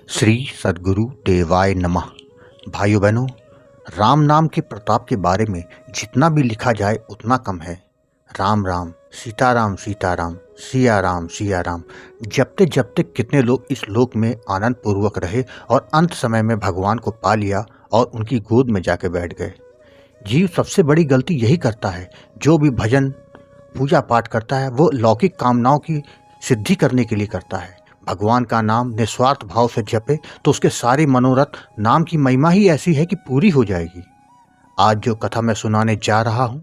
श्री सद्गुरु देवाय नमः। भाइयों बहनों, राम नाम के प्रताप के बारे में जितना भी लिखा जाए उतना कम है। राम राम, सीताराम सीताराम, सिया राम सिया राम जपते जपते कितने लोग इस लोक में आनंद पूर्वक रहे और अंत समय में भगवान को पा लिया और उनकी गोद में जाके बैठ गए। जीव सबसे बड़ी गलती यही करता है। जो भी भजन पूजा पाठ करता है वो लौकिक कामनाओं की सिद्धि करने के लिए करता है। भगवान का नाम निस्वार्थ भाव से जपे तो उसके सारे मनोरथ नाम की महिमा ही ऐसी है कि पूरी हो जाएगी। आज जो कथा मैं सुनाने जा रहा हूँ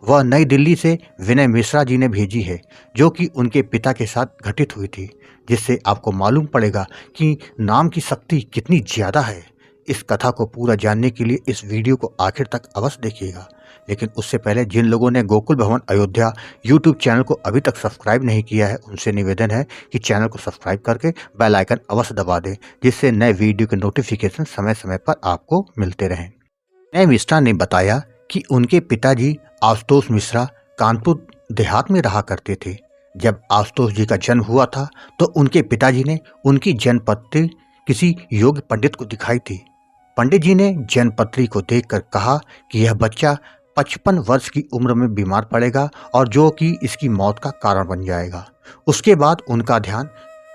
वह नई दिल्ली से विनय मिश्रा जी ने भेजी है, जो कि उनके पिता के साथ घटित हुई थी, जिससे आपको मालूम पड़ेगा कि नाम की शक्ति कितनी ज़्यादा है। इस कथा को पूरा जानने के लिए इस वीडियो को आखिर तक अवश्य देखिएगा। लेकिन उससे पहले जिन लोगों ने गोकुल भवन अयोध्या यूट्यूब चैनल को अभी तक सब्सक्राइब नहीं किया है, उनसे निवेदन है कि चैनल को सब्सक्राइब करके बेल आइकन अवश्य दबा दें, जिससे नए वीडियो के नोटिफिकेशन समय समय पर आपको मिलते रहें। नए मिश्रा ने बताया कि उनके पिताजी आशुतोष मिश्रा कानपुर देहात में रहा करते थे। जब आशुतोष जी का जन्म हुआ था तो उनके पिताजी ने उनकी जन्मपत्री किसी योग्य पंडित को दिखाई थी। पंडित जी ने जन्मपत्री को देखकर कहा कि यह बच्चा 55 वर्ष की उम्र में बीमार पड़ेगा और जो कि इसकी मौत का कारण बन जाएगा। उसके बाद उनका ध्यान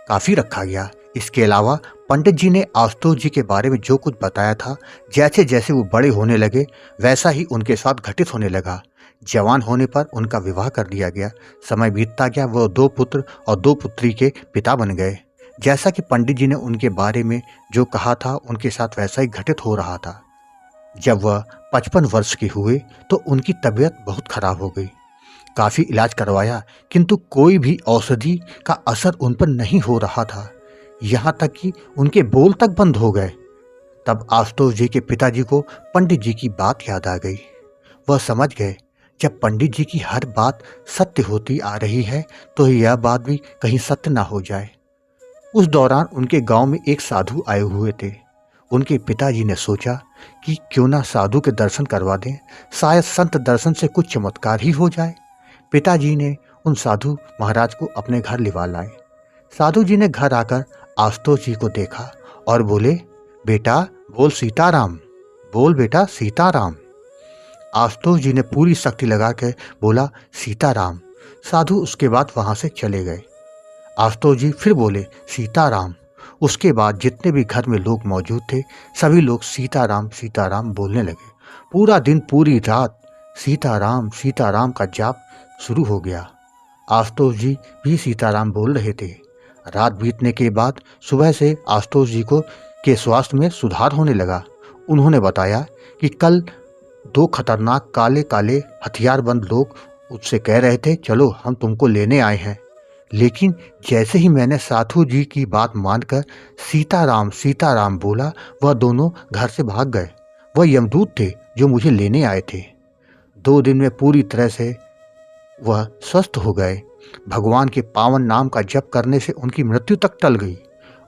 काफ़ी रखा गया। इसके अलावा पंडित जी ने आशुतोष जी के बारे में जो कुछ बताया था, जैसे जैसे वो बड़े होने लगे वैसा ही उनके साथ घटित होने लगा। जवान होने पर उनका विवाह कर दिया गया। समय बीतता गया, वह 2 पुत्र और 2 पुत्री के पिता बन गए। जैसा कि पंडित जी ने उनके बारे में जो कहा था उनके साथ वैसा ही घटित हो रहा था। जब वह 55 वर्ष के हुए तो उनकी तबीयत बहुत खराब हो गई। काफ़ी इलाज करवाया किंतु कोई भी औषधि का असर उन पर नहीं हो रहा था। यहाँ तक कि उनके बोल तक बंद हो गए। तब आशुतोष जी के पिताजी को पंडित जी की बात याद आ गई। वह समझ गए जब पंडित जी की हर बात सत्य होती आ रही है तो यह बात भी कहीं सत्य ना हो जाए। उस दौरान उनके गांव में एक साधु आए हुए थे। उनके पिताजी ने सोचा कि क्यों ना साधु के दर्शन करवा दें, शायद संत दर्शन से कुछ चमत्कार ही हो जाए। पिताजी ने उन साधु महाराज को अपने घर लिवा लाए। साधु जी ने घर आकर आशुतोष जी को देखा और बोले, बेटा बोल सीताराम, बोल बेटा सीताराम। आशुतोष जी ने पूरी शक्ति लगा के बोला सीताराम। साधु उसके बाद वहां से चले गए। आशुतोष जी फिर बोले सीताराम। उसके बाद जितने भी घर में लोग मौजूद थे सभी लोग सीताराम सीताराम बोलने लगे। पूरा दिन पूरी रात सीताराम सीताराम का जाप शुरू हो गया। आशुतोष जी भी सीताराम बोल रहे थे। रात बीतने के बाद सुबह से आशुतोष जी को के स्वास्थ्य में सुधार होने लगा। उन्होंने बताया कि कल 2 खतरनाक काले काले हथियारबंद लोग उससे कह रहे थे चलो हम तुमको लेने आए हैं। लेकिन जैसे ही मैंने साधु जी की बात मानकर सीताराम सीताराम बोला, वह दोनों घर से भाग गए। वह यमदूत थे जो मुझे लेने आए थे। 2 दिन में पूरी तरह से वह स्वस्थ हो गए। भगवान के पावन नाम का जप करने से उनकी मृत्यु तक टल गई।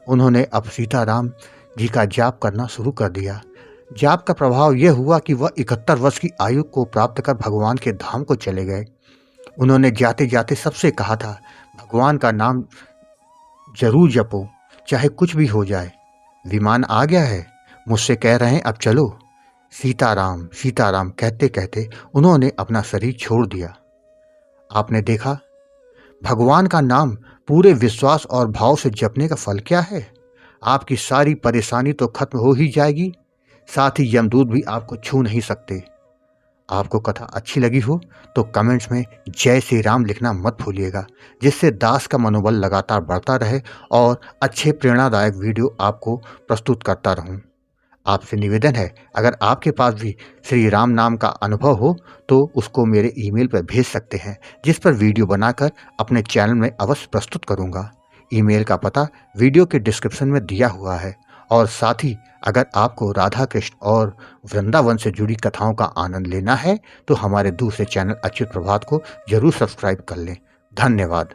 उन्होंने अब सीताराम जी का जाप करना शुरू कर दिया। जाप का प्रभाव यह हुआ कि वह 71 वर्ष की आयु को प्राप्त कर भगवान के धाम को चले गए। उन्होंने जाते जाते सबसे कहा था, भगवान का नाम जरूर जपो, चाहे कुछ भी हो जाए। विमान आ गया है, मुझसे कह रहे हैं अब चलो। सीताराम सीताराम कहते कहते उन्होंने अपना शरीर छोड़ दिया। आपने देखा, भगवान का नाम पूरे विश्वास और भाव से जपने का फल क्या है। आपकी सारी परेशानी तो खत्म हो ही जाएगी, साथ ही यमदूत भी आपको छू नहीं सकते। आपको कथा अच्छी लगी हो तो कमेंट्स में जय श्री राम लिखना मत भूलिएगा, जिससे दास का मनोबल लगातार बढ़ता रहे और अच्छे प्रेरणादायक वीडियो आपको प्रस्तुत करता रहूं। आपसे निवेदन है, अगर आपके पास भी श्री राम नाम का अनुभव हो तो उसको मेरे ईमेल पर भेज सकते हैं, जिस पर वीडियो बनाकर अपने चैनल में अवश्य प्रस्तुत करूँगा। ईमेल का पता वीडियो के डिस्क्रिप्शन में दिया हुआ है। और साथ ही अगर आपको राधा कृष्ण और वृंदावन से जुड़ी कथाओं का आनंद लेना है तो हमारे दूसरे चैनल अच्युत प्रभात को जरूर सब्सक्राइब कर लें। धन्यवाद।